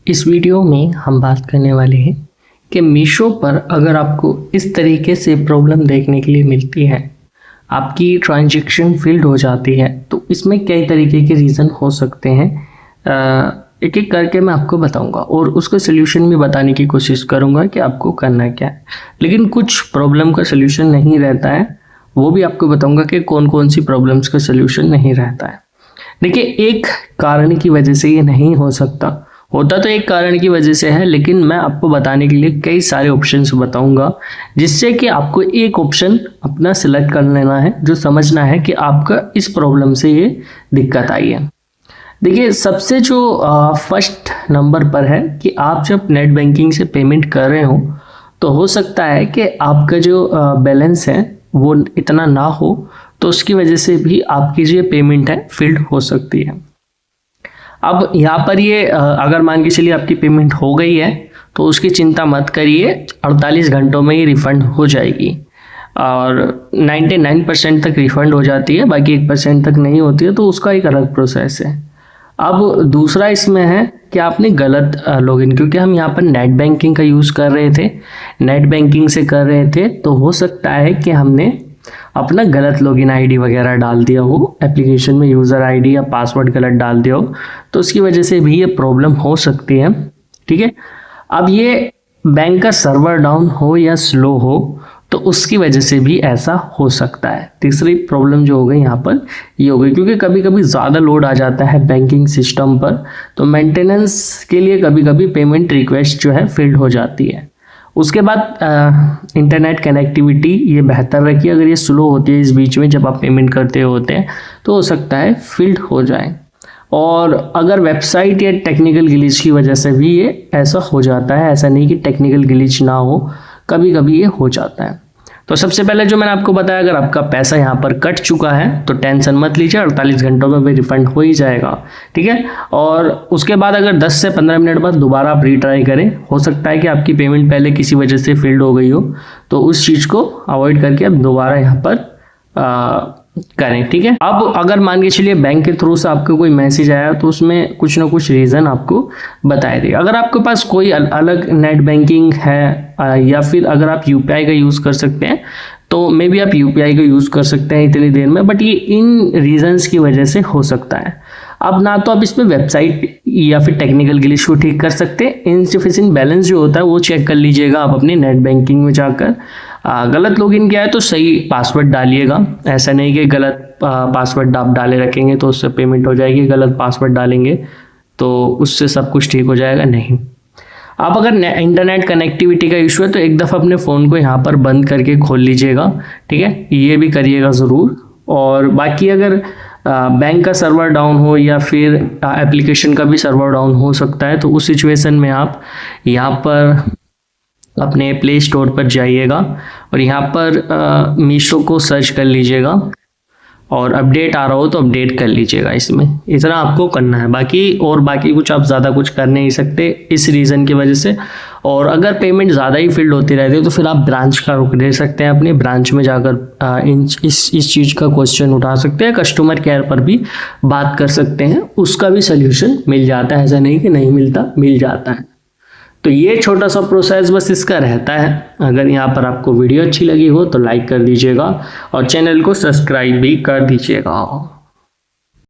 इस वीडियो में हम बात करने वाले हैं कि मीशो पर अगर आपको इस तरीके से प्रॉब्लम देखने के लिए मिलती है, आपकी ट्रांजैक्शन फेल्ड हो जाती है, तो इसमें कई तरीके के रीज़न हो सकते हैं। एक एक करके मैं आपको बताऊंगा और उसका सलूशन भी बताने की कोशिश करूंगा कि आपको करना क्या है। लेकिन कुछ प्रॉब्लम का सलूशन नहीं रहता है, वो भी आपको बताऊंगा कि कौन कौन सी प्रॉब्लम्स का सलूशन नहीं रहता है। देखिए, एक कारण की वजह से ये नहीं हो सकता, होता तो एक कारण की वजह से है, लेकिन मैं आपको बताने के लिए कई सारे ऑप्शंस बताऊंगा, जिससे कि आपको एक ऑप्शन अपना सिलेक्ट कर लेना है, जो समझना है कि आपका इस प्रॉब्लम से ये दिक्कत आई है। देखिए, सबसे जो फर्स्ट नंबर पर है कि आप जब नेट बैंकिंग से पेमेंट कर रहे हो तो हो सकता है कि आपका जो बैलेंस है वो इतना ना हो, तो उसकी वजह से भी आपकी जो पेमेंट है फेल्ड हो सकती है। अब यहाँ पर ये अगर मान के चलिए आपकी पेमेंट हो गई है तो उसकी चिंता मत करिए, 48 घंटों में ही रिफ़ंड हो जाएगी और 99% तक रिफ़ंड हो जाती है, बाकी 1% तक नहीं होती है, तो उसका एक अलग प्रोसेस है। अब दूसरा इसमें है कि आपने गलत लॉगिन, क्योंकि हम यहाँ पर नेट बैंकिंग का यूज़ कर रहे थे, नेट बैंकिंग से कर रहे थे, तो हो सकता है कि हमने अपना गलत लॉगिन आईडी वगैरह डाल दिया हो, एप्लीकेशन में यूज़र आईडी या पासवर्ड गलत डाल दिया हो, तो उसकी वजह से भी ये प्रॉब्लम हो सकती है। ठीक है, अब ये बैंक का सर्वर डाउन हो या स्लो हो तो उसकी वजह से भी ऐसा हो सकता है। तीसरी प्रॉब्लम जो हो गई यहाँ पर ये हो गई, क्योंकि कभी कभी ज़्यादा लोड आ जाता है बैंकिंग सिस्टम पर, तो मेंटेनेंस के लिए कभी कभी पेमेंट रिक्वेस्ट जो है फेल्ड हो जाती है। उसके बाद इंटरनेट कनेक्टिविटी ये बेहतर रखिए, अगर ये स्लो होती है इस बीच में जब आप पेमेंट करते होते हैं तो हो सकता है फेल्ड हो जाए। और अगर वेबसाइट या टेक्निकल ग्लिच की वजह से भी ये ऐसा हो जाता है, ऐसा नहीं कि टेक्निकल ग्लिच ना हो, कभी कभी ये हो जाता है। तो सबसे पहले जो मैंने आपको बताया, अगर आपका पैसा यहाँ पर कट चुका है तो टेंशन मत लीजिए, 48 घंटों में भी रिफंड हो ही जाएगा। ठीक है, और उसके बाद अगर 10 से 15 मिनट बाद दोबारा आप रीट्राई करें, हो सकता है कि आपकी पेमेंट पहले किसी वजह से फेल्ड हो गई हो, तो उस चीज़ को अवॉइड करके आप दोबारा यहाँ पर करें। ठीक है, अब अगर मान के चलिए बैंक के थ्रू से आपको कोई मैसेज आया तो उसमें कुछ ना कुछ रीज़न आपको बताए देगा। अगर आपके पास कोई अलग नेट बैंकिंग है या फिर अगर आप यूपीआई का यूज़ कर सकते हैं तो मे बी आप यूपीआई का यूज़ कर सकते हैं इतनी देर में, बट ये इन रीजंस की वजह से हो सकता है। अब ना तो आप इसमें वेबसाइट या फिर टेक्निकल ग्लिच को ठीक कर सकते हैं, इनसफिशिएंट बैलेंस जो होता है वो चेक कर लीजिएगा आप अपनी नेट बैंकिंग में जाकर। गलत लॉगिन किया है तो सही पासवर्ड डालिएगा, ऐसा नहीं कि गलत पासवर्ड आप डाले रखेंगे तो उससे पेमेंट हो जाएगी, गलत पासवर्ड डालेंगे तो उससे सब कुछ ठीक हो जाएगा, नहीं। आप अगर इंटरनेट कनेक्टिविटी का इशू है तो एक दफ़ा अपने फ़ोन को यहाँ पर बंद करके खोल लीजिएगा। ठीक है, ये भी करिएगा ज़रूर। और बाकी अगर बैंक का सर्वर डाउन हो या फिर एप्लीकेशन का भी सर्वर डाउन हो सकता है, तो उस सिचुएशन में आप यहाँ पर अपने प्ले स्टोर पर जाइएगा और यहाँ पर मीशो को सर्च कर लीजिएगा और अपडेट आ रहा हो तो अपडेट कर लीजिएगा। इसमें इतना आपको करना है, बाकी कुछ आप ज़्यादा कुछ कर नहीं सकते इस रीज़न की वजह से। और अगर पेमेंट ज़्यादा ही फेल्ड होती रहती है तो फिर आप ब्रांच का रुख दे सकते हैं, अपने ब्रांच में जाकर इस चीज़ का क्वेश्चन उठा सकते हैं, कस्टमर केयर पर भी बात कर सकते हैं, उसका भी सल्यूशन मिल जाता है, ऐसा नहीं कि नहीं मिलता, मिल जाता है। तो ये छोटा सा प्रोसेस बस इसका रहता है। अगर यहाँ पर आपको वीडियो अच्छी लगी हो तो लाइक कर दीजिएगा और चैनल को सब्सक्राइब भी कर दीजिएगा।